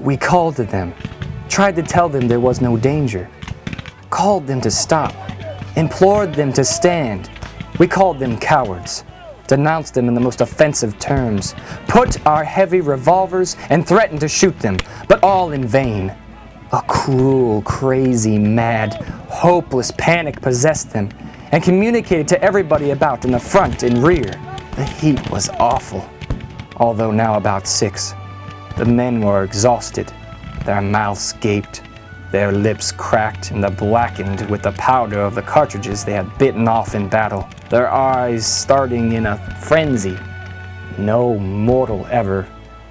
We called to them, tried to tell them there was no danger, called them to stop, implored them to stand. We called them cowards, denounced them in the most offensive terms, put our heavy revolvers and threatened to shoot them, but all in vain. A cruel, crazy, mad, hopeless panic possessed them and communicated to everybody about in the front and rear. The heat was awful. Although now about 6, the men were exhausted, their mouths gaped, their lips cracked and blackened with the powder of the cartridges they had bitten off in battle, their eyes starting in a frenzy. No mortal ever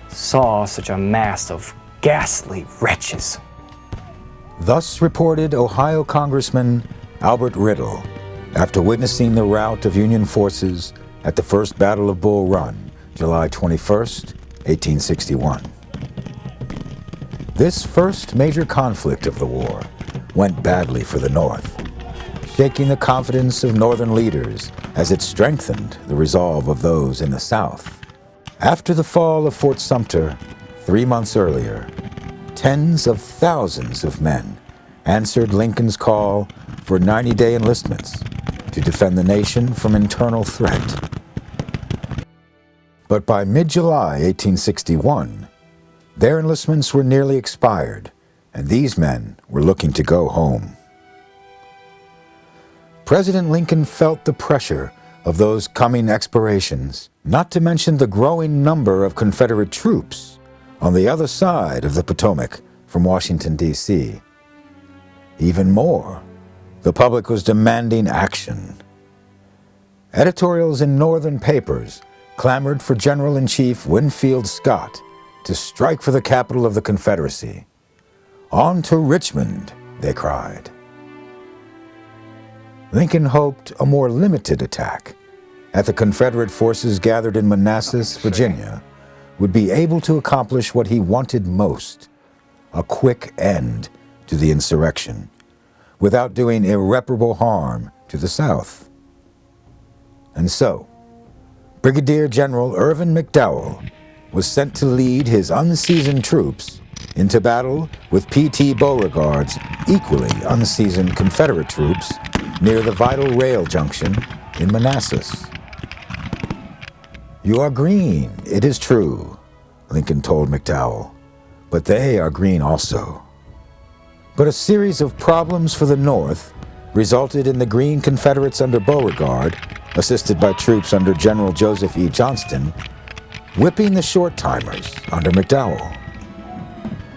saw such a mass of ghastly wretches. Thus reported Ohio Congressman Albert Riddle after witnessing the rout of Union forces at the First Battle of Bull Run, July 21st, 1861. This first major conflict of the war went badly for the North, shaking the confidence of Northern leaders as it strengthened the resolve of those in the South. After the fall of Fort Sumter 3 months earlier, tens of thousands of men answered Lincoln's call for 90-day enlistments to defend the nation from internal threat. But by mid-July 1861, their enlistments were nearly expired, and these men were looking to go home. President Lincoln felt the pressure of those coming expirations, not to mention the growing number of Confederate troops on the other side of the Potomac from Washington, D.C. Even more, the public was demanding action. Editorials in Northern papers clamored for General-in-Chief Winfield Scott to strike for the capital of the Confederacy. "On to Richmond," they cried. Lincoln hoped a more limited attack at the Confederate forces gathered in Manassas, Virginia, would be able to accomplish what he wanted most, a quick end to the insurrection, without doing irreparable harm to the South. And so, Brigadier General Irvin McDowell was sent to lead his unseasoned troops into battle with P.T. Beauregard's equally unseasoned Confederate troops near the vital rail junction in Manassas. "You are green, it is true," Lincoln told McDowell, "but they are green also." But a series of problems for the North resulted in the Green Confederates under Beauregard, assisted by troops under General Joseph E. Johnston, whipping the short-timers under McDowell.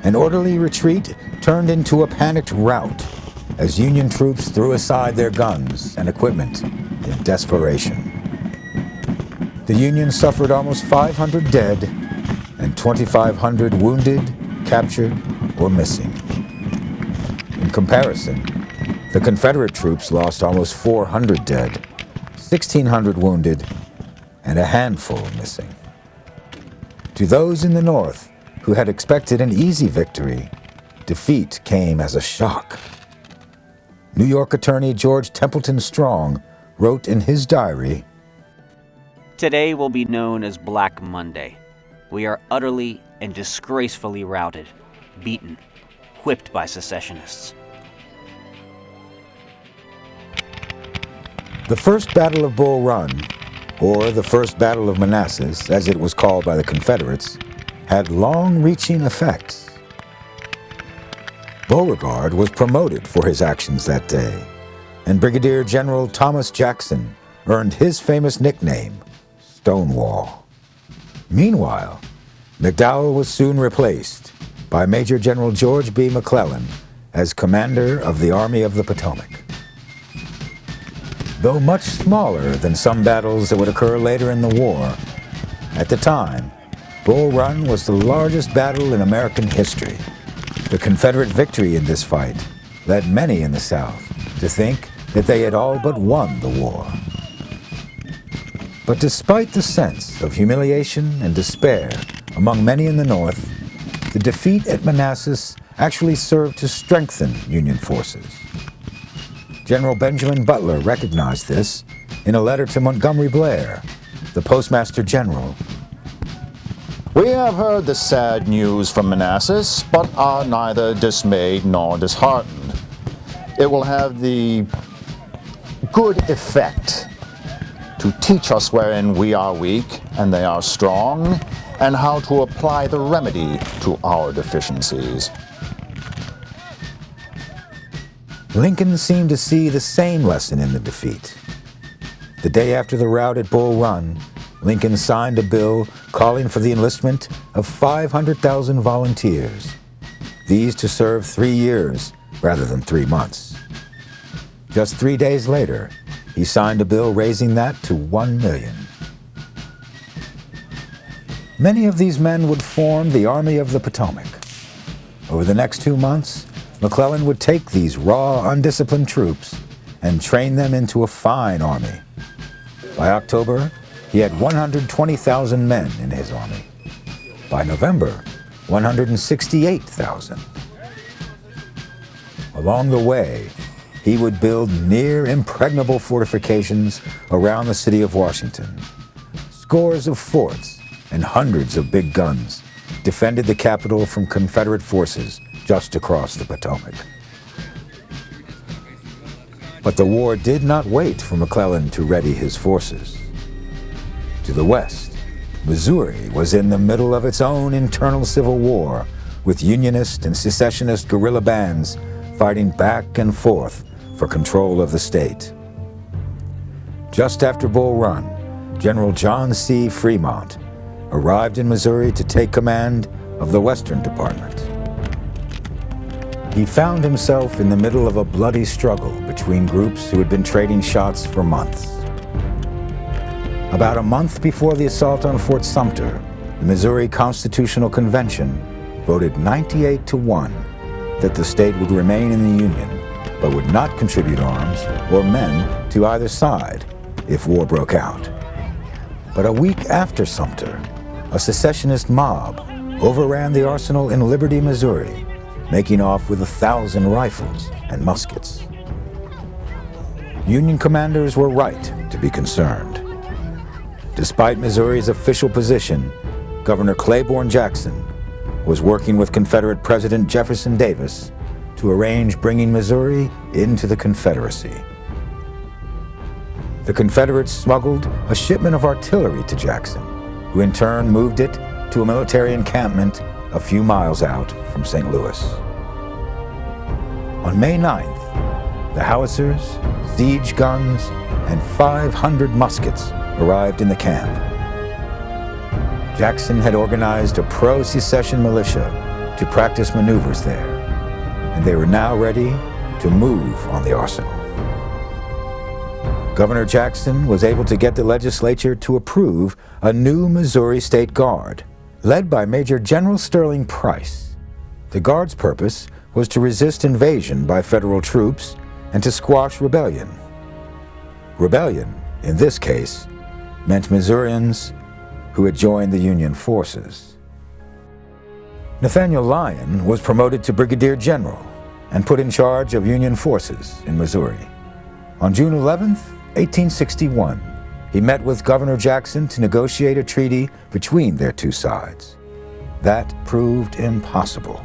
An orderly retreat turned into a panicked rout as Union troops threw aside their guns and equipment in desperation. The Union suffered almost 500 dead and 2,500 wounded, captured, or missing. In comparison, the Confederate troops lost almost 400 dead, 1,600 wounded, and a handful missing. To those in the North who had expected an easy victory, defeat came as a shock. New York attorney George Templeton Strong wrote in his diary, "Today will be known as Black Monday. We are utterly and disgracefully routed, beaten, whipped by secessionists." The First Battle of Bull Run, or the First Battle of Manassas, as it was called by the Confederates, had long-reaching effects. Beauregard was promoted for his actions that day, and Brigadier General Thomas Jackson earned his famous nickname, Stonewall. Meanwhile, McDowell was soon replaced by Major General George B. McClellan as commander of the Army of the Potomac. Though much smaller than some battles that would occur later in the war, at the time, Bull Run was the largest battle in American history. The Confederate victory in this fight led many in the South to think that they had all but won the war. But despite the sense of humiliation and despair among many in the North, the defeat at Manassas actually served to strengthen Union forces. General Benjamin Butler recognized this in a letter to Montgomery Blair, the Postmaster General. We have heard the sad news from Manassas, but are neither dismayed nor disheartened. It will have the good effect to teach us wherein we are weak and they are strong, and how to apply the remedy to our deficiencies. Lincoln seemed to see the same lesson in the defeat. The day after the rout at Bull Run, Lincoln signed a bill calling for the enlistment of 500,000 volunteers, these to serve 3 years rather than 3 months. Just 3 days later, he signed a bill raising that to 1 million. Many of these men would form the Army of the Potomac. Over the next 2 months, McClellan would take these raw, undisciplined troops and train them into a fine army. By October, he had 120,000 men in his army. By November, 168,000. Along the way, he would build near impregnable fortifications around the city of Washington. Scores of forts and hundreds of big guns defended the capital from Confederate forces just across the Potomac. But the war did not wait for McClellan to ready his forces. To the west, Missouri was in the middle of its own internal civil war, with Unionist and secessionist guerrilla bands fighting back and forth for control of the state. Just after Bull Run, General John C. Fremont arrived in Missouri to take command of the Western Department. He found himself in the middle of a bloody struggle between groups who had been trading shots for months. About a month before the assault on Fort Sumter, the Missouri Constitutional Convention voted 98-1 that the state would remain in the Union, but would not contribute arms or men to either side if war broke out. But a week after Sumter, a secessionist mob overran the arsenal in Liberty, Missouri, making off with 1,000 rifles and muskets. Union commanders were right to be concerned. Despite Missouri's official position, Governor Claiborne Jackson was working with Confederate President Jefferson Davis to arrange bringing Missouri into the Confederacy. The Confederates smuggled a shipment of artillery to Jackson, who in turn moved it to a military encampment a few miles out from St. Louis. On May 9th, the howitzers, siege guns, and 500 muskets arrived in the camp. Jackson had organized a pro-secession militia to practice maneuvers there, and they were now ready to move on the arsenal. Governor Jackson was able to get the legislature to approve a new Missouri State Guard, led by Major General Sterling Price. The Guard's purpose was to resist invasion by federal troops and to squash rebellion. Rebellion, in this case, meant Missourians who had joined the Union forces. Nathaniel Lyon was promoted to Brigadier General and put in charge of Union forces in Missouri. On June 11th, 1861, he met with Governor Jackson to negotiate a treaty between their two sides. That proved impossible.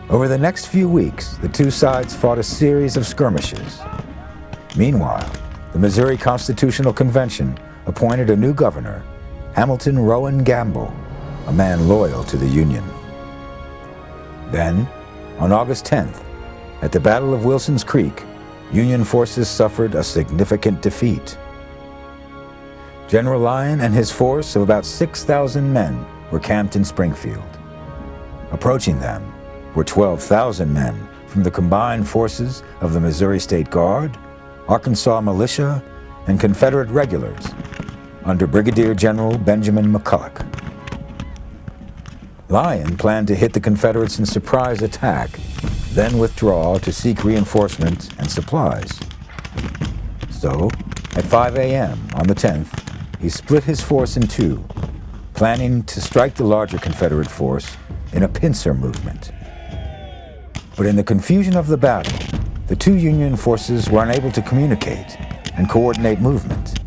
Over the next few weeks, the two sides fought a series of skirmishes. Meanwhile, the Missouri Constitutional Convention appointed a new governor, Hamilton Rowan Gamble, a man loyal to the Union. Then, on August 10th, at the Battle of Wilson's Creek, Union forces suffered a significant defeat. General Lyon and his force of about 6,000 men were camped in Springfield. Approaching them were 12,000 men from the combined forces of the Missouri State Guard, Arkansas Militia, and Confederate regulars under Brigadier General Benjamin McCulloch. Lyon planned to hit the Confederates in surprise attack, then withdraw to seek reinforcements and supplies. So, at 5 a.m. on the 10th, he split his force in two, planning to strike the larger Confederate force in a pincer movement. But in the confusion of the battle, the two Union forces were unable to communicate and coordinate movement.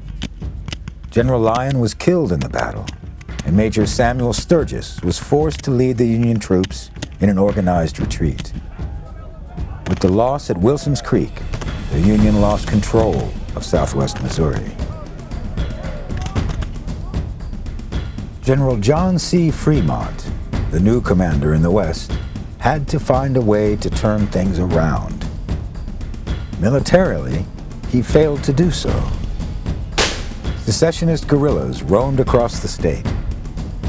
General Lyon was killed in the battle, and Major Samuel Sturgis was forced to lead the Union troops in an organized retreat. With the loss at Wilson's Creek, the Union lost control of southwest Missouri. General John C. Fremont, the new commander in the West, had to find a way to turn things around. Militarily, he failed to do so. Secessionist guerrillas roamed across the state.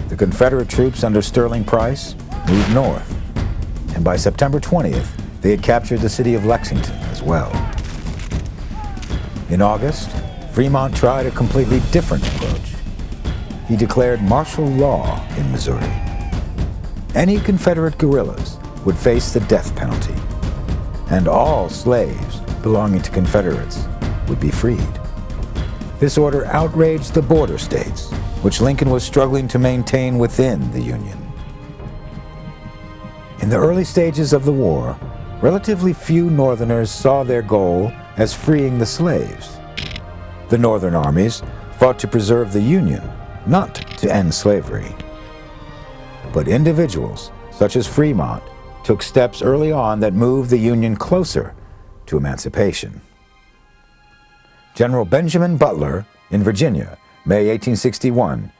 The Confederate troops under Sterling Price moved north, and by September 20th, they had captured the city of Lexington as well. In August, Fremont tried a completely different approach. He declared martial law in Missouri. Any Confederate guerrillas would face the death penalty, and all slaves belonging to Confederates would be freed. This order outraged the border states, which Lincoln was struggling to maintain within the Union. In the early stages of the war, relatively few Northerners saw their goal as freeing the slaves. The Northern armies fought to preserve the Union, not to end slavery. But individuals, such as Fremont, took steps early on that moved the Union closer to emancipation. General Benjamin Butler in Virginia, May 1861,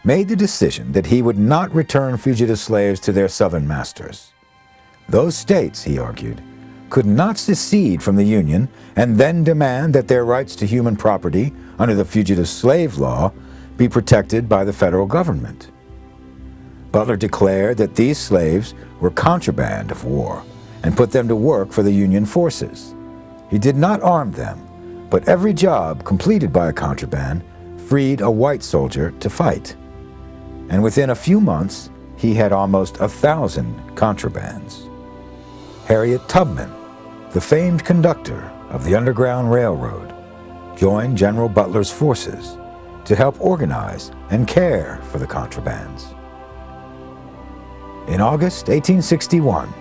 made the decision that he would not return fugitive slaves to their Southern masters. Those states, he argued, could not secede from the Union and then demand that their rights to human property under the fugitive slave law be protected by the federal government. Butler declared that these slaves were contraband of war and put them to work for the Union forces. He did not arm them, but every job completed by a contraband freed a white soldier to fight. And within a few months, he had almost 1,000 contrabands. Harriet Tubman, the famed conductor of the Underground Railroad, joined General Butler's forces to help organize and care for the contrabands. In August 1861,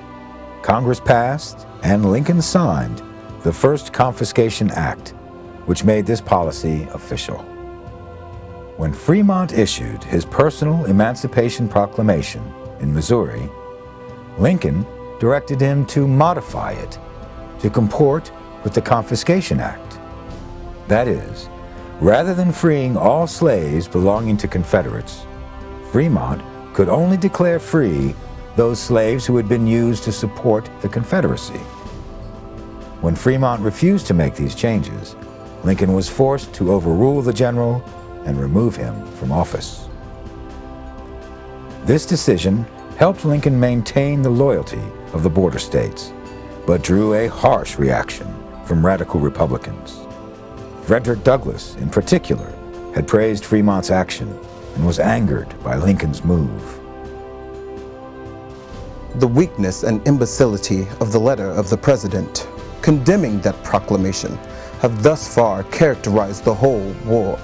Congress passed and Lincoln signed the first Confiscation Act, which made this policy official. When Fremont issued his personal Emancipation Proclamation in Missouri, Lincoln directed him to modify it to comport with the Confiscation Act. That is, rather than freeing all slaves belonging to Confederates, Fremont could only declare free those slaves who had been used to support the Confederacy. When Fremont refused to make these changes, Lincoln was forced to overrule the general and remove him from office. This decision helped Lincoln maintain the loyalty of the border states, but drew a harsh reaction from radical Republicans. Frederick Douglass, in particular, had praised Fremont's action and was angered by Lincoln's move. The weakness and imbecility of the letter of the president condemning that proclamation have thus far characterized the whole war.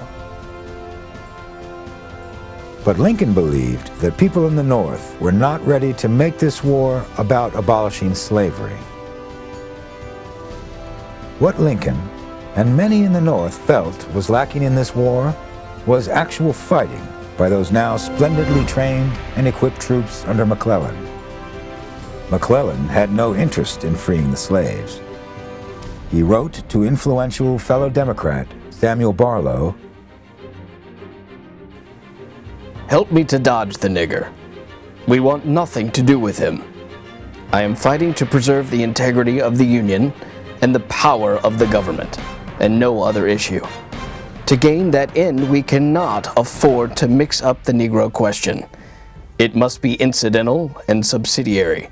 But Lincoln believed that people in the North were not ready to make this war about abolishing slavery. What Lincoln and many in the North felt was lacking in this war was actual fighting by those now splendidly trained and equipped troops under McClellan. McClellan had no interest in freeing the slaves. He wrote to influential fellow Democrat Samuel Barlow, "Help me to dodge the nigger. We want nothing to do with him. I am fighting to preserve the integrity of the Union and the power of the government, and no other issue. To gain that end, we cannot afford to mix up the Negro question. It must be incidental and subsidiary."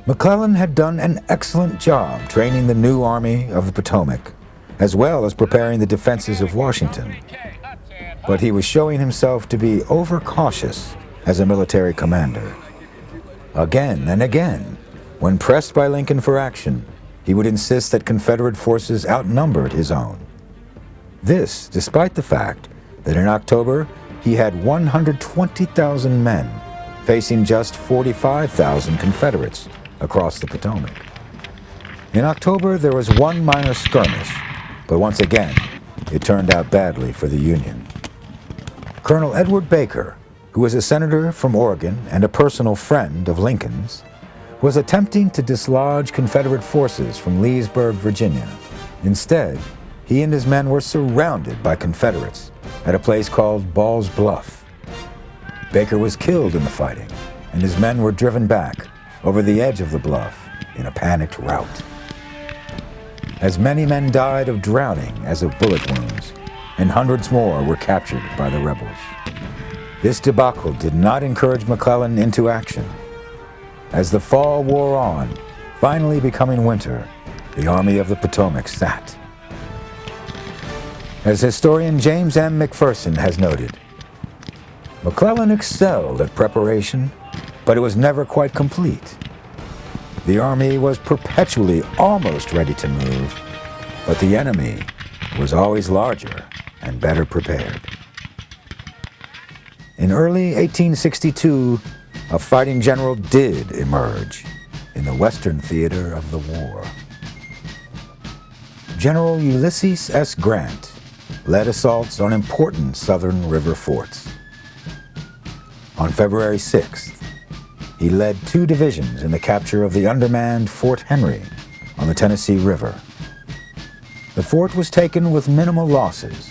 McClellan had done an excellent job training the new Army of the Potomac, as well as preparing the defenses of Washington. But he was showing himself to be overcautious as a military commander. Again and again, when pressed by Lincoln for action, he would insist that Confederate forces outnumbered his own. This, despite the fact that in October he had 120,000 men facing just 45,000 Confederates across the Potomac. In October, there was one minor skirmish, but once again, it turned out badly for the Union. Colonel Edward Baker, who was a senator from Oregon and a personal friend of Lincoln's, was attempting to dislodge Confederate forces from Leesburg, Virginia. Instead, he and his men were surrounded by Confederates at a place called Ball's Bluff. Baker was killed in the fighting, and his men were driven back over the edge of the bluff in a panicked rout. As many men died of drowning as of bullet wounds, and hundreds more were captured by the rebels. This debacle did not encourage McClellan into action. As the fall wore on, finally becoming winter, the Army of the Potomac sat. As historian James M. McPherson has noted, McClellan excelled at preparation, but it was never quite complete. The Army was perpetually almost ready to move, but the enemy was always larger and better prepared. In early 1862, a fighting general did emerge in the Western theater of the war. General Ulysses S. Grant led assaults on important southern river forts. On February 6th, he led 2 divisions in the capture of the undermanned Fort Henry on the Tennessee River. The fort was taken with minimal losses,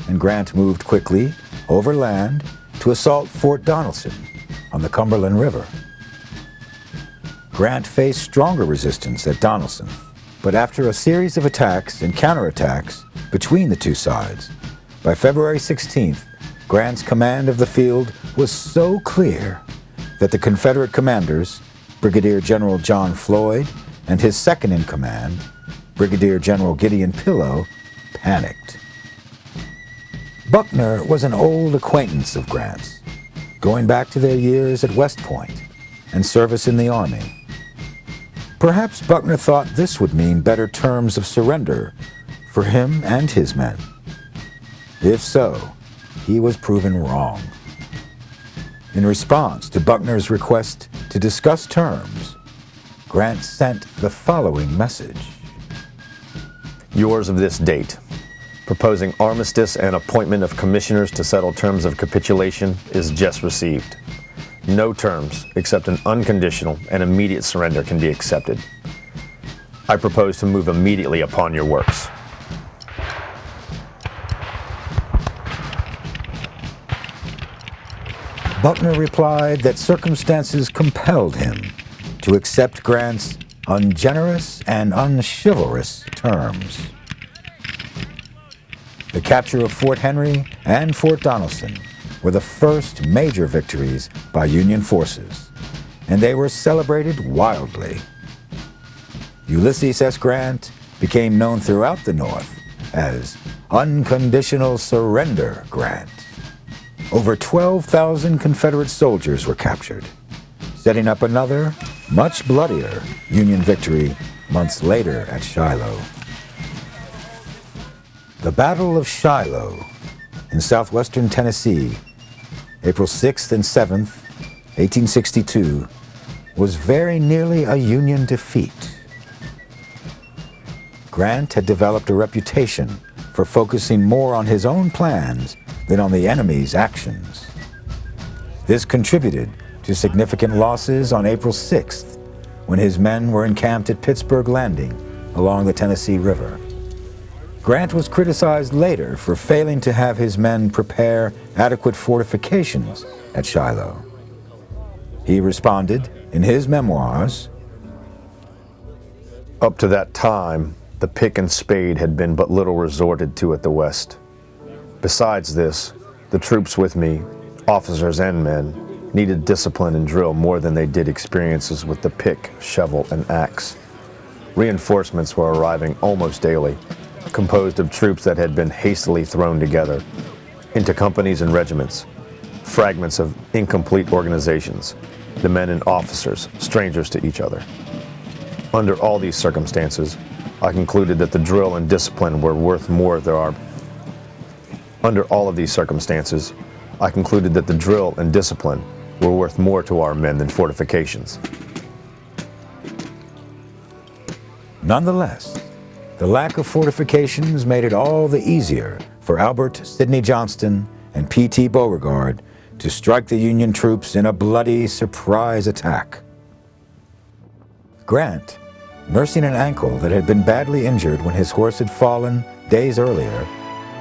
and Grant moved quickly overland to assault Fort Donelson on the Cumberland River. Grant faced stronger resistance at Donelson, but after a series of attacks and counterattacks between the two sides, by February 16th, Grant's command of the field was so clear that the Confederate commanders, Brigadier General John Floyd and his second in command, Brigadier General Gideon Pillow, panicked. Buckner was an old acquaintance of Grant's, going back to their years at West Point and service in the Army. Perhaps Buckner thought this would mean better terms of surrender for him and his men. If so, he was proven wrong. In response to Buckner's request to discuss terms, Grant sent the following message. Yours of this date, proposing armistice and appointment of commissioners to settle terms of capitulation, is just received. No terms except an unconditional and immediate surrender can be accepted. I propose to move immediately upon your works. Buckner replied that circumstances compelled him to accept Grant's ungenerous and unchivalrous terms. The capture of Fort Henry and Fort Donelson were the first major victories by Union forces, and they were celebrated wildly. Ulysses S. Grant became known throughout the North as Unconditional Surrender Grant. Over 12,000 Confederate soldiers were captured, setting up another, much bloodier Union victory months later at Shiloh. The Battle of Shiloh in southwestern Tennessee, April 6th and 7th, 1862, was very nearly a Union defeat. Grant had developed a reputation for focusing more on his own plans than on the enemy's actions. This contributed to significant losses on April 6th, when his men were encamped at Pittsburgh Landing along the Tennessee River. Grant was criticized later for failing to have his men prepare adequate fortifications at Shiloh. He responded in his memoirs, Up to that time, the pick and spade had been but little resorted to at the West. Besides this, the troops with me, officers and men, needed discipline and drill more than they did experiences with the pick, shovel, and axe. Reinforcements were arriving almost daily, composed of troops that had been hastily thrown together into companies and regiments, fragments of incomplete organizations, the men and officers strangers to each other. Under all these circumstances, I concluded that the drill and discipline were worth more to our men than fortifications. Nonetheless, the lack of fortifications made it all the easier for Albert Sidney Johnston and P.T. Beauregard to strike the Union troops in a bloody surprise attack. Grant, nursing an ankle that had been badly injured when his horse had fallen days earlier,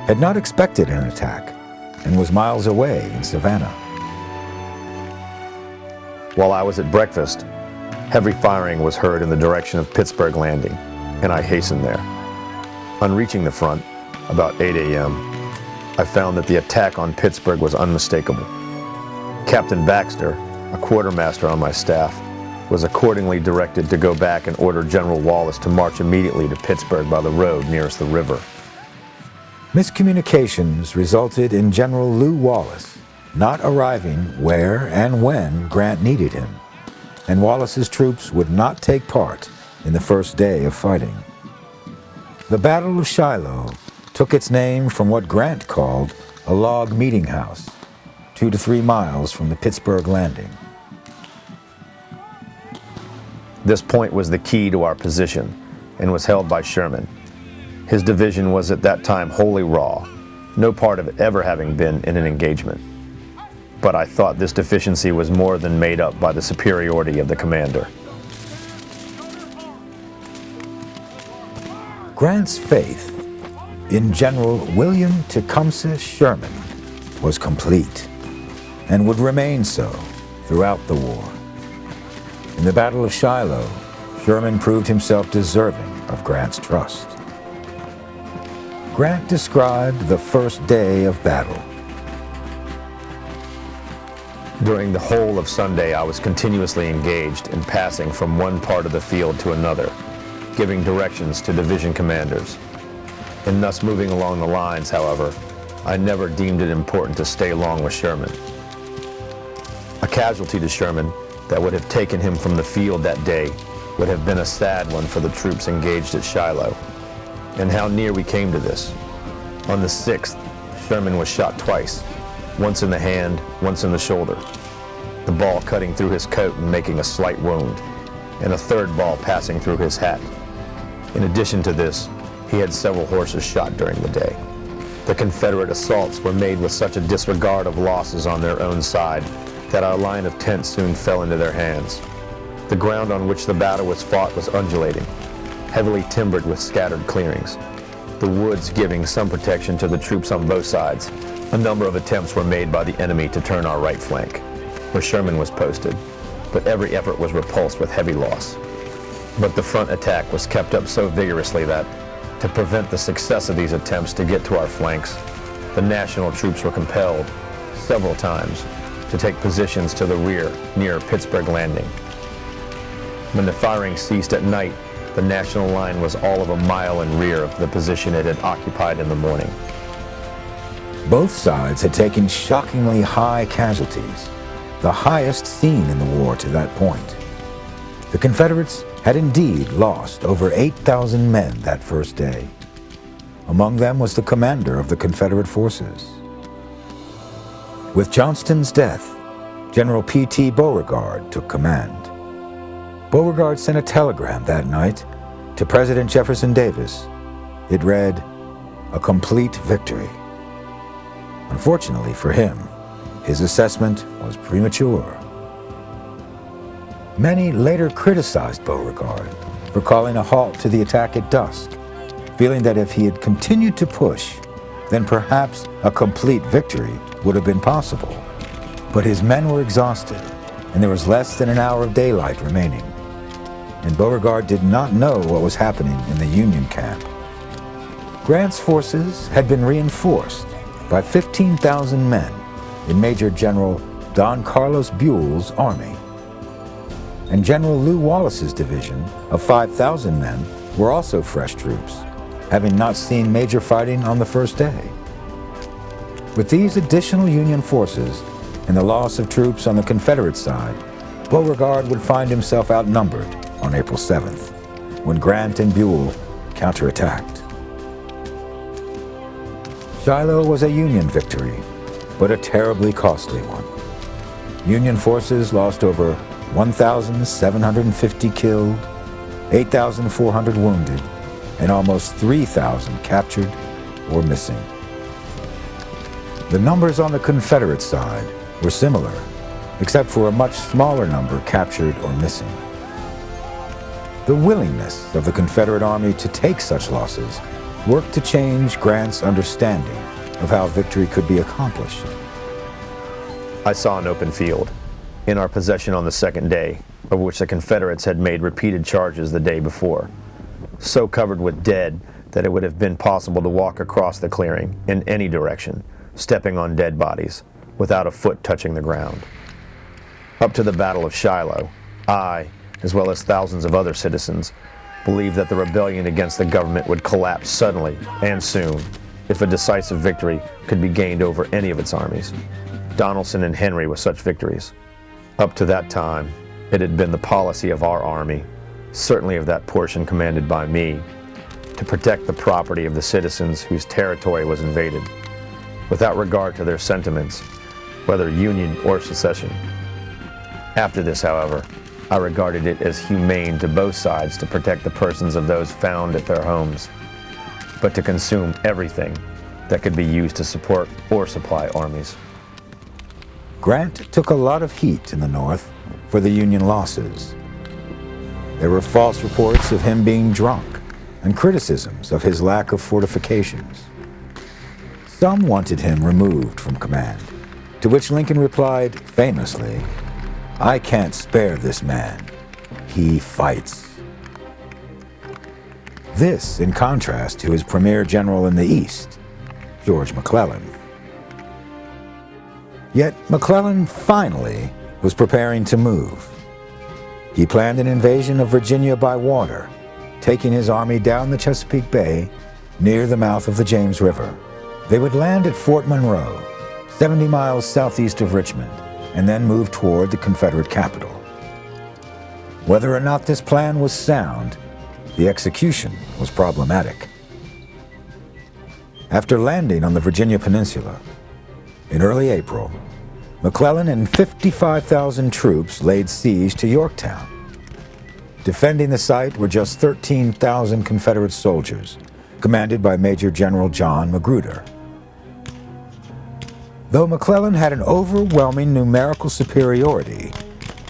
had not expected an attack and was miles away in Savannah. While I was at breakfast, heavy firing was heard in the direction of Pittsburgh Landing, and I hastened there. On reaching the front, about 8 a.m., I found that the attack on Pittsburgh was unmistakable. Captain Baxter, a quartermaster on my staff, was accordingly directed to go back and order General Wallace to march immediately to Pittsburgh by the road nearest the river. Miscommunications resulted in General Lew Wallace not arriving where and when Grant needed him, and Wallace's troops would not take part in the first day of fighting. The Battle of Shiloh took its name from what Grant called a log meeting house, 2 to 3 miles from the Pittsburgh Landing. This point was the key to our position and was held by Sherman. His division was at that time wholly raw, no part of it ever having been in an engagement. But I thought this deficiency was more than made up by the superiority of the commander. Grant's faith in General William Tecumseh Sherman was complete and would remain so throughout the war. In the Battle of Shiloh, Sherman proved himself deserving of Grant's trust. Grant described the first day of battle. During the whole of Sunday, I was continuously engaged in passing from one part of the field to another, giving directions to division commanders. In thus moving along the lines, however, I never deemed it important to stay long with Sherman. A casualty to Sherman that would have taken him from the field that day would have been a sad one for the troops engaged at Shiloh. And how near we came to this. On the 6th, Sherman was shot twice, once in the hand, once in the shoulder, the ball cutting through his coat and making a slight wound, and a third ball passing through his hat. In addition to this, he had several horses shot during the day. The Confederate assaults were made with such a disregard of losses on their own side that our line of tents soon fell into their hands. The ground on which the battle was fought was undulating, heavily timbered with scattered clearings, the woods giving some protection to the troops on both sides. A number of attempts were made by the enemy to turn our right flank, where Sherman was posted, but every effort was repulsed with heavy loss. But the front attack was kept up so vigorously that, to prevent the success of these attempts to get to our flanks, the National troops were compelled, several times, to take positions to the rear near Pittsburgh Landing. When the firing ceased at night, the National line was all of a mile in rear of the position it had occupied in the morning. Both sides had taken shockingly high casualties, the highest seen in the war to that point. The Confederates had indeed lost over 8,000 men that first day. Among them was the commander of the Confederate forces. With Johnston's death, General P.T. Beauregard took command. Beauregard sent a telegram that night to President Jefferson Davis. It read, "A complete victory." Unfortunately for him, his assessment was premature. Many later criticized Beauregard for calling a halt to the attack at dusk, feeling that if he had continued to push, then perhaps a complete victory would have been possible. But his men were exhausted, and there was less than an hour of daylight remaining. And Beauregard did not know what was happening in the Union camp. Grant's forces had been reinforced by 15,000 men in Major General Don Carlos Buell's army. And General Lew Wallace's division of 5,000 men were also fresh troops, having not seen major fighting on the first day. With these additional Union forces and the loss of troops on the Confederate side, Beauregard would find himself outnumbered on April 7th, when Grant and Buell counterattacked. Shiloh was a Union victory, but a terribly costly one. Union forces lost over 1,750 killed, 8,400 wounded, and almost 3,000 captured or missing. The numbers on the Confederate side were similar, except for a much smaller number captured or missing. The willingness of the Confederate Army to take such losses worked to change Grant's understanding of how victory could be accomplished. I saw an open field, in our possession on the second day, of which the Confederates had made repeated charges the day before, so covered with dead that it would have been possible to walk across the clearing in any direction, stepping on dead bodies, without a foot touching the ground. Up to the Battle of Shiloh, I, as well as thousands of other citizens, believed that the rebellion against the government would collapse suddenly and soon if a decisive victory could be gained over any of its armies. Donelson and Henry were such victories. Up to that time, it had been the policy of our army, certainly of that portion commanded by me, to protect the property of the citizens whose territory was invaded, without regard to their sentiments, whether Union or secession. After this, however, I regarded it as humane to both sides to protect the persons of those found at their homes, but to consume everything that could be used to support or supply armies. Grant took a lot of heat in the North for the Union losses. There were false reports of him being drunk and criticisms of his lack of fortifications. Some wanted him removed from command, to which Lincoln replied famously, "I can't spare this man. He fights." This in contrast to his premier general in the East, George McClellan. Yet McClellan finally was preparing to move. He planned an invasion of Virginia by water, taking his army down the Chesapeake Bay near the mouth of the James River. They would land at Fort Monroe, 70 miles southeast of Richmond, and then move toward the Confederate capital. Whether or not this plan was sound, the execution was problematic. After landing on the Virginia Peninsula, in early April, McClellan and 55,000 troops laid siege to Yorktown. Defending the site were just 13,000 Confederate soldiers, commanded by Major General John Magruder. Though McClellan had an overwhelming numerical superiority,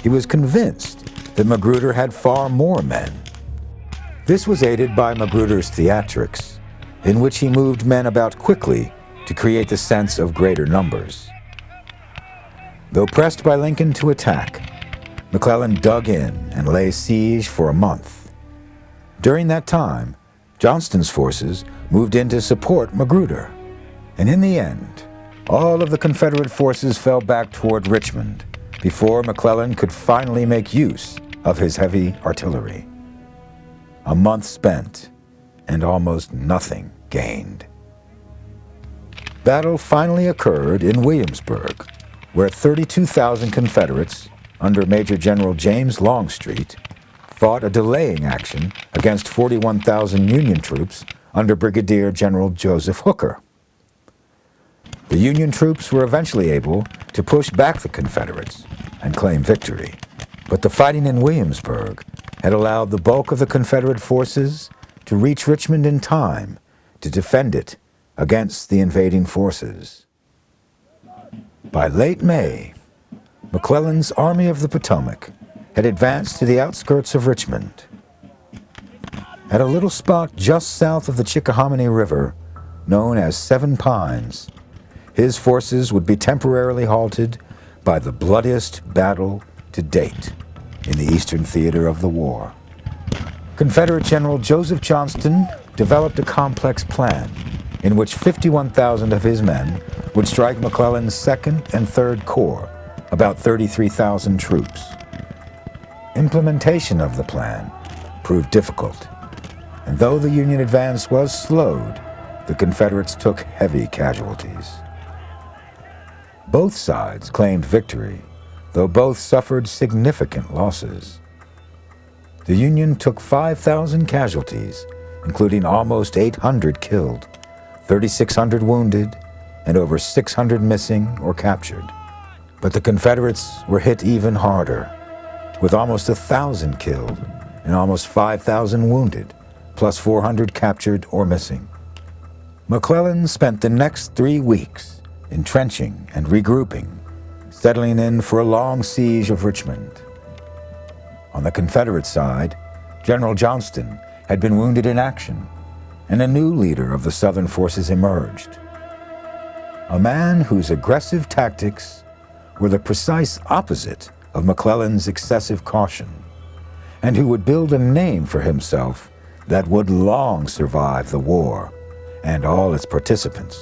he was convinced that Magruder had far more men. This was aided by Magruder's theatrics, in which he moved men about quickly to create the sense of greater numbers. Though pressed by Lincoln to attack, McClellan dug in and lay siege for a month. During that time, Johnston's forces moved in to support Magruder, and in the end, all of the Confederate forces fell back toward Richmond before McClellan could finally make use of his heavy artillery. A month spent, and almost nothing gained. Battle finally occurred in Williamsburg, where 32,000 Confederates, under Major General James Longstreet, fought a delaying action against 41,000 Union troops under Brigadier General Joseph Hooker. The Union troops were eventually able to push back the Confederates and claim victory, but the fighting in Williamsburg had allowed the bulk of the Confederate forces to reach Richmond in time to defend it against the invading forces. By late May, McClellan's Army of the Potomac had advanced to the outskirts of Richmond. At a little spot just south of the Chickahominy River, known as Seven Pines, his forces would be temporarily halted by the bloodiest battle to date in the Eastern Theater of the war. Confederate General Joseph Johnston developed a complex plan in which 51,000 of his men would strike McClellan's 2nd and 3rd Corps, about 33,000 troops. Implementation of the plan proved difficult, and though the Union advance was slowed, the Confederates took heavy casualties. Both sides claimed victory, though both suffered significant losses. The Union took 5,000 casualties, including almost 800 killed, 3,600 wounded, and over 600 missing or captured. But the Confederates were hit even harder, with almost 1,000 killed and almost 5,000 wounded, plus 400 captured or missing. McClellan spent the next 3 weeks entrenching and regrouping, settling in for a long siege of Richmond. On the Confederate side, General Johnston had been wounded in action, and a new leader of the Southern forces emerged. A man whose aggressive tactics were the precise opposite of McClellan's excessive caution, and who would build a name for himself that would long survive the war and all its participants.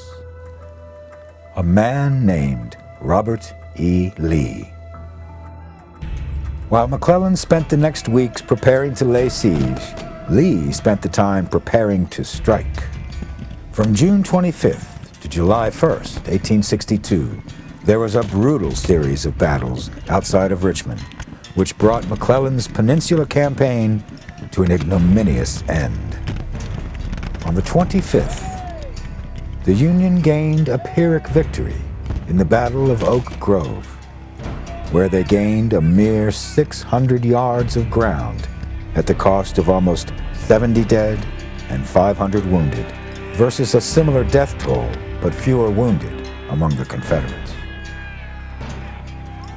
A man named Robert E. Lee. While McClellan spent the next weeks preparing to lay siege, Lee spent the time preparing to strike. From June 25th to July 1st, 1862, there was a brutal series of battles outside of Richmond, which brought McClellan's Peninsula Campaign to an ignominious end. On the 25th, the Union gained a Pyrrhic victory in the Battle of Oak Grove, where they gained a mere 600 yards of ground at the cost of almost 70 dead and 500 wounded, versus a similar death toll but fewer wounded among the Confederates.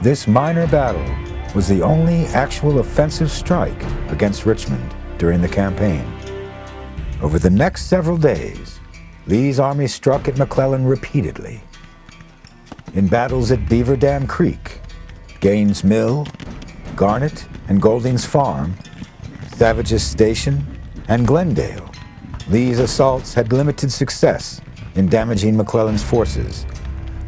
This minor battle was the only actual offensive strike against Richmond during the campaign. Over the next several days, Lee's army struck at McClellan repeatedly. In battles at Beaver Dam Creek, Gaines Mill, Garnet and Golding's Farm, Savage's Station, and Glendale, Lee's assaults had limited success in damaging McClellan's forces,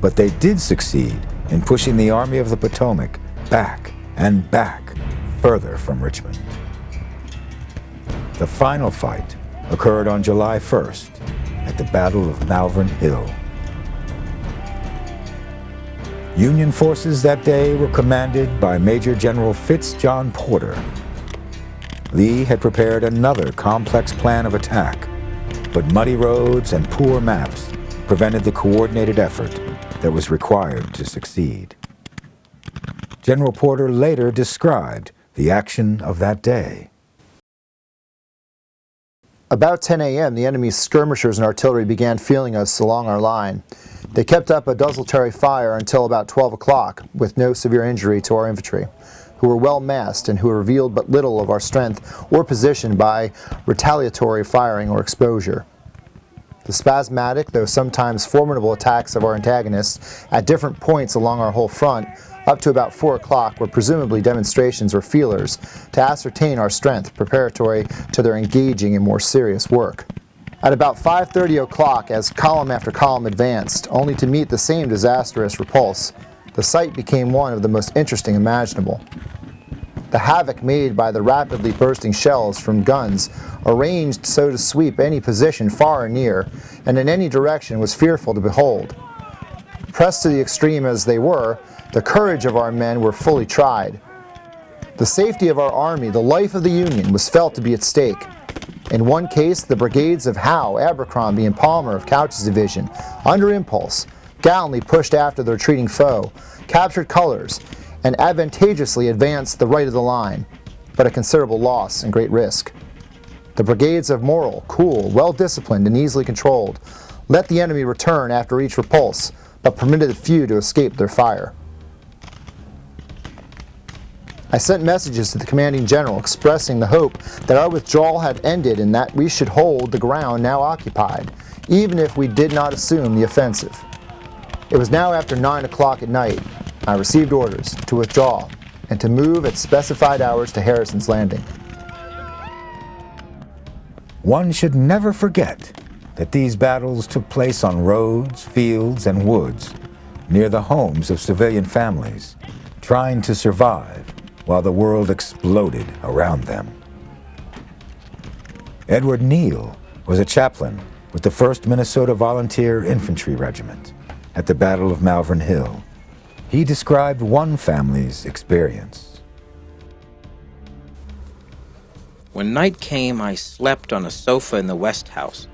but they did succeed in pushing the Army of the Potomac back and back further from Richmond. The final fight occurred on July 1st at the Battle of Malvern Hill. Union forces that day were commanded by Major General Fitz John Porter. Lee had prepared another complex plan of attack, but muddy roads and poor maps prevented the coordinated effort that was required to succeed. General Porter later described the action of that day. About 10 a.m., the enemy's skirmishers and artillery began feeling us along our line. They kept up a desultory fire until about 12 o'clock, with no severe injury to our infantry, who were well massed and who revealed but little of our strength or position by retaliatory firing or exposure. The spasmodic, though sometimes formidable attacks of our antagonists at different points along our whole front, up to about 4 o'clock, were presumably demonstrations or feelers to ascertain our strength preparatory to their engaging in more serious work. At about 5:30 o'clock, as column after column advanced, only to meet the same disastrous repulse, the sight became one of the most interesting imaginable. The havoc made by the rapidly bursting shells from guns arranged so to sweep any position far or near, and in any direction, was fearful to behold. Pressed to the extreme as they were, the courage of our men were fully tried. The safety of our army, the life of the Union, was felt to be at stake. In one case, the brigades of Howe, Abercrombie, and Palmer of Couch's division, under impulse, gallantly pushed after the retreating foe, captured colors, and advantageously advanced the right of the line, but at considerable loss and great risk. The brigades of Morrill, cool, well-disciplined, and easily controlled, let the enemy return after each repulse, but permitted the few to escape their fire. I sent messages to the commanding general expressing the hope that our withdrawal had ended and that we should hold the ground now occupied, even if we did not assume the offensive. It was now after 9 o'clock at night. I received orders to withdraw and to move at specified hours to Harrison's Landing. One should never forget that these battles took place on roads, fields, and woods near the homes of civilian families, trying to survive while the world exploded around them. Edward Neal was a chaplain with the 1st Minnesota Volunteer Infantry Regiment at the Battle of Malvern Hill. He described one family's experience. When night came, I slept on a sofa in the West House.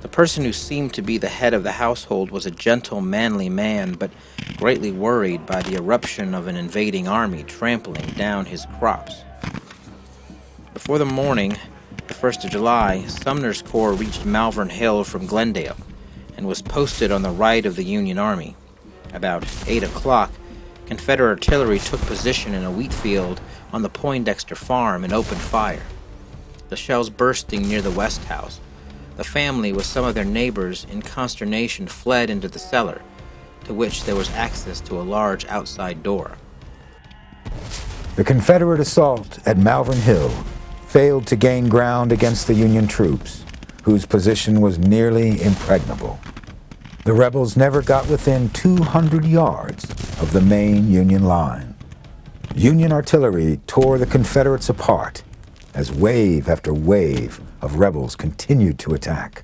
The person who seemed to be the head of the household was a gentle, manly man, but greatly worried by the eruption of an invading army trampling down his crops. Before the morning, the 1st of July, Sumner's Corps reached Malvern Hill from Glendale and was posted on the right of the Union Army, About 8 o'clock, Confederate artillery took position in a wheat field on the Poindexter farm and opened fire. The shells bursting near the West House. The family, with some of their neighbors, in consternation fled into the cellar, to which there was access to a large outside door. The Confederate assault at Malvern Hill failed to gain ground against the Union troops, whose position was nearly impregnable. The rebels never got within 200 yards of the main Union line. Union artillery tore the Confederates apart as wave after wave of rebels continued to attack.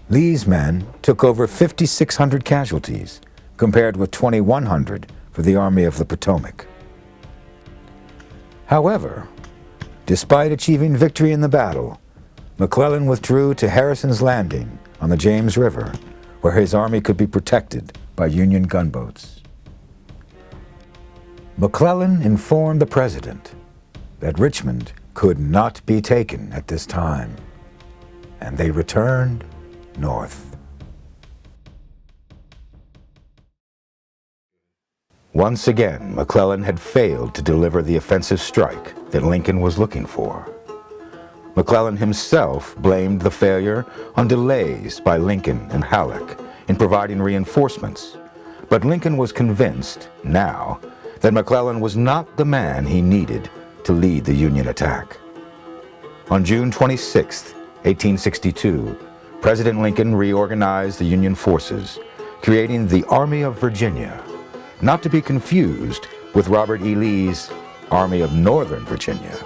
Lee's men took over 5,600 casualties, compared with 2,100 for the Army of the Potomac. However, despite achieving victory in the battle, McClellan withdrew to Harrison's Landing on the James River, where his army could be protected by Union gunboats. McClellan informed the president that Richmond could not be taken at this time, and they returned north. Once again, McClellan had failed to deliver the offensive strike that Lincoln was looking for. McClellan himself blamed the failure on delays by Lincoln and Halleck in providing reinforcements, but Lincoln was convinced now that McClellan was not the man he needed to lead the Union attack. On June 26, 1862, President Lincoln reorganized the Union forces, creating the Army of Virginia, not to be confused with Robert E. Lee's Army of Northern Virginia.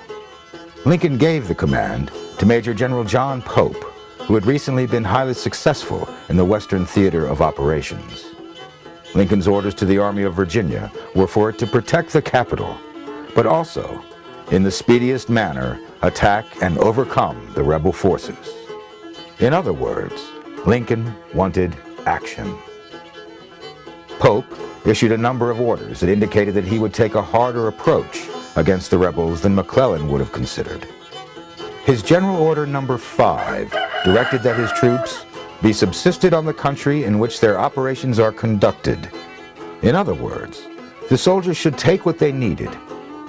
Lincoln gave the command to Major General John Pope, who had recently been highly successful in the Western Theater of Operations. Lincoln's orders to the Army of Virginia were for it to protect the capital, but also, in the speediest manner, attack and overcome the rebel forces. In other words, Lincoln wanted action. Pope issued a number of orders that indicated that he would take a harder approach against the rebels than McClellan would have considered. His General Order Number 5 directed that his troops be subsisted on the country in which their operations are conducted. In other words, the soldiers should take what they needed,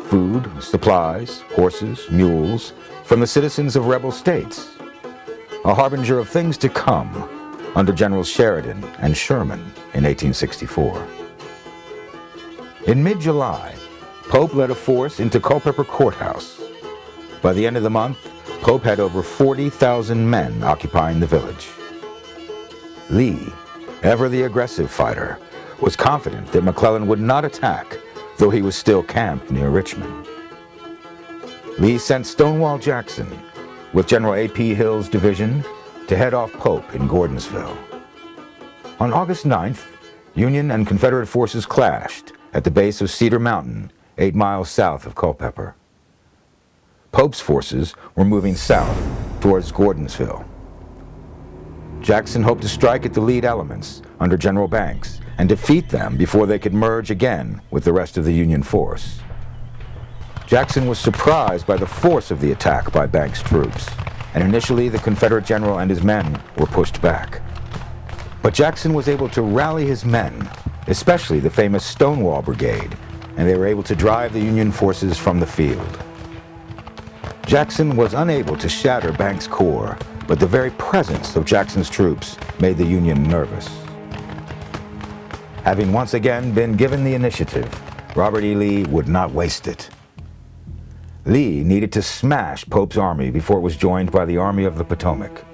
food, supplies, horses, mules, from the citizens of rebel states, a harbinger of things to come under Generals Sheridan and Sherman in 1864. In mid-July, Pope led a force into Culpeper Court House. By the end of the month, Pope had over 40,000 men occupying the village. Lee, ever the aggressive fighter, was confident that McClellan would not attack, though he was still camped near Richmond. Lee sent Stonewall Jackson with General A.P. Hill's division to head off Pope in Gordonsville. On August 9th, Union and Confederate forces clashed at the base of Cedar Mountain, 8 miles south of Culpeper. Pope's forces were moving south towards Gordonsville. Jackson hoped to strike at the lead elements under General Banks and defeat them before they could merge again with the rest of the Union force. Jackson was surprised by the force of the attack by Banks' troops, and initially the Confederate general and his men were pushed back. But Jackson was able to rally his men, especially the famous Stonewall Brigade, and they were able to drive the Union forces from the field. Jackson was unable to shatter Banks' corps, but the very presence of Jackson's troops made the Union nervous. Having once again been given the initiative, Robert E. Lee would not waste it. Lee needed to smash Pope's army before it was joined by the Army of the Potomac.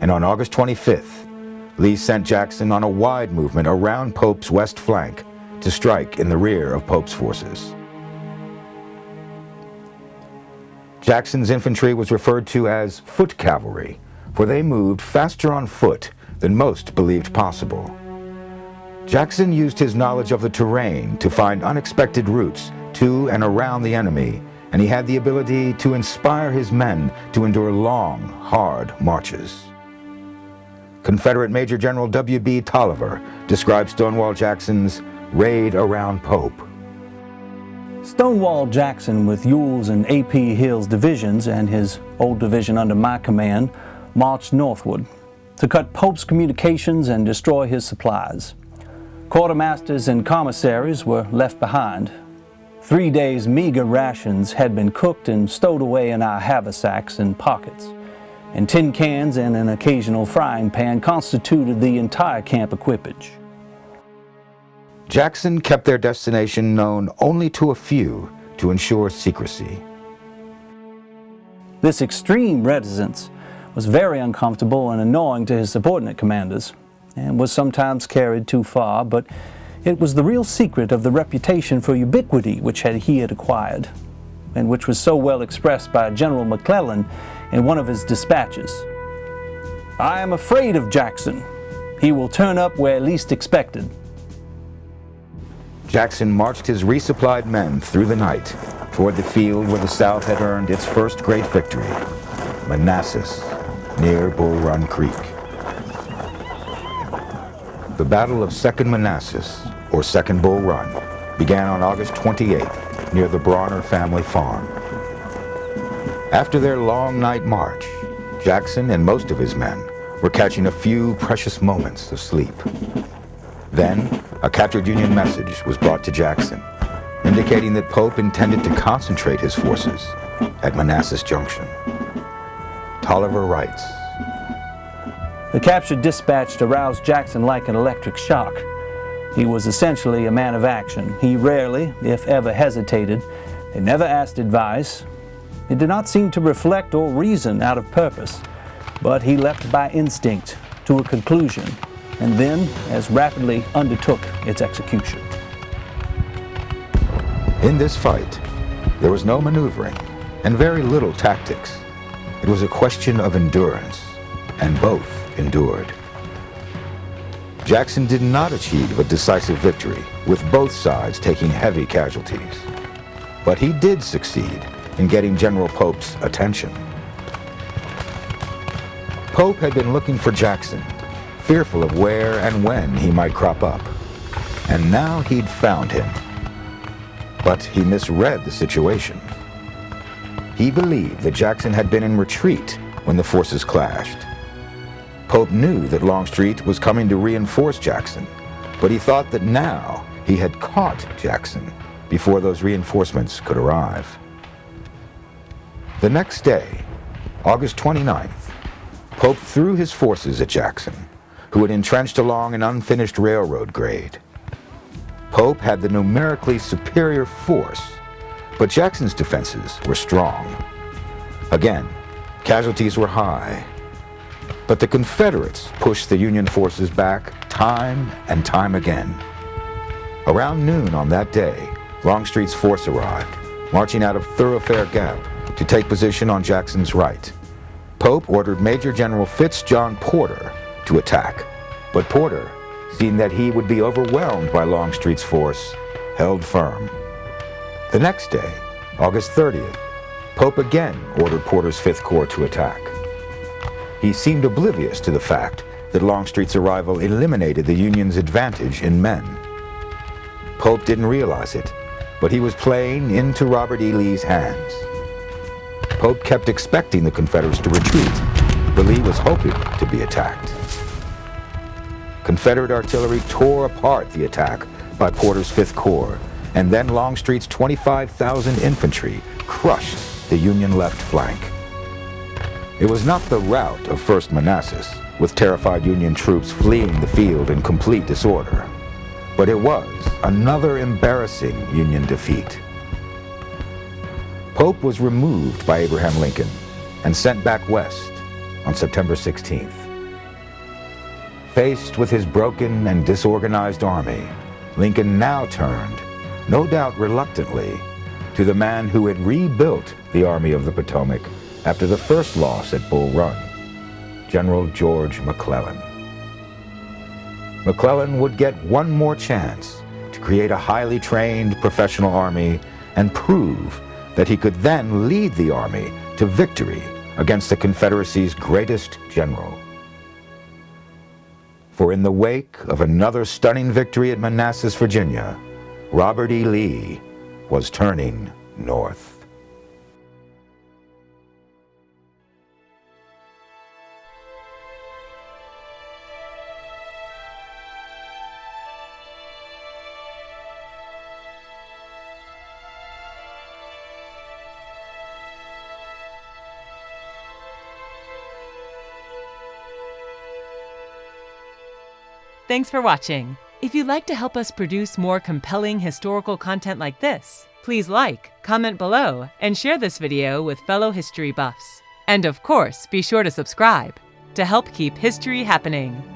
And on August 25th, Lee sent Jackson on a wide movement around Pope's west flank to strike in the rear of Pope's forces. Jackson's infantry was referred to as foot cavalry, for they moved faster on foot than most believed possible. Jackson used his knowledge of the terrain to find unexpected routes to and around the enemy, and he had the ability to inspire his men to endure long, hard marches. Confederate Major General W.B. Tolliver described Stonewall Jackson's raid around Pope. Stonewall Jackson, with Ewell's and A.P. Hill's divisions and his old division under my command, marched northward to cut Pope's communications and destroy his supplies. Quartermasters and commissaries were left behind. 3 days' meager rations had been cooked and stowed away in our haversacks and pockets, and tin cans and an occasional frying pan constituted the entire camp equipage. Jackson kept their destination known only to a few to ensure secrecy. This extreme reticence was very uncomfortable and annoying to his subordinate commanders, and was sometimes carried too far, but it was the real secret of the reputation for ubiquity which he had acquired, and which was so well expressed by General McClellan in one of his dispatches. "I am afraid of Jackson. He will turn up where least expected." Jackson marched his resupplied men through the night toward the field where the South had earned its first great victory, Manassas, near Bull Run Creek. The Battle of Second Manassas, or Second Bull Run, began on August 28th near the Bronner family farm. After their long night march, Jackson and most of his men were catching a few precious moments of sleep. Then, a captured Union message was brought to Jackson, indicating that Pope intended to concentrate his forces at Manassas Junction. Tolliver writes, The captured dispatch aroused Jackson like an electric shock. He was essentially a man of action. He rarely, if ever, hesitated. He never asked advice. He did not seem to reflect or reason out of purpose, but he leapt by instinct to a conclusion, and then as rapidly undertook its execution. In this fight, there was no maneuvering and very little tactics. It was a question of endurance, and both endured. Jackson did not achieve a decisive victory, with both sides taking heavy casualties. But he did succeed in getting General Pope's attention. Pope had been looking for Jackson, fearful of where and when he might crop up. And now he'd found him. But he misread the situation. He believed that Jackson had been in retreat when the forces clashed. Pope knew that Longstreet was coming to reinforce Jackson, but he thought that now he had caught Jackson before those reinforcements could arrive. The next day, August 29th, Pope threw his forces at Jackson, who had entrenched along an unfinished railroad grade. Pope had the numerically superior force, but Jackson's defenses were strong. Again, casualties were high, but the Confederates pushed the Union forces back time and time again. Around noon on that day, Longstreet's force arrived, marching out of Thoroughfare Gap to take position on Jackson's right. Pope ordered Major General Fitz-John Porter to attack, but Porter, seeing that he would be overwhelmed by Longstreet's force, held firm. The next day, August 30th, Pope again ordered Porter's Fifth Corps to attack. He seemed oblivious to the fact that Longstreet's arrival eliminated the Union's advantage in men. Pope didn't realize it, but he was playing into Robert E. Lee's hands. Pope kept expecting the Confederates to retreat, but Lee was hoping to be attacked. Confederate artillery tore apart the attack by Porter's Fifth Corps, and then Longstreet's 25,000 infantry crushed the Union left flank. It was not the rout of First Manassas, with terrified Union troops fleeing the field in complete disorder, but it was another embarrassing Union defeat. Pope was removed by Abraham Lincoln and sent back west on September 16th. Faced with his broken and disorganized army, Lincoln now turned, no doubt reluctantly, to the man who had rebuilt the Army of the Potomac after the first loss at Bull Run, General George McClellan. McClellan would get one more chance to create a highly trained professional army and prove that he could then lead the army to victory against the Confederacy's greatest general. For in the wake of another stunning victory at Manassas, Virginia, Robert E. Lee was turning north. Thanks for watching. If you'd like to help us produce more compelling historical content like this, please like, comment below, and share this video with fellow history buffs. And of course, be sure to subscribe to help keep history happening.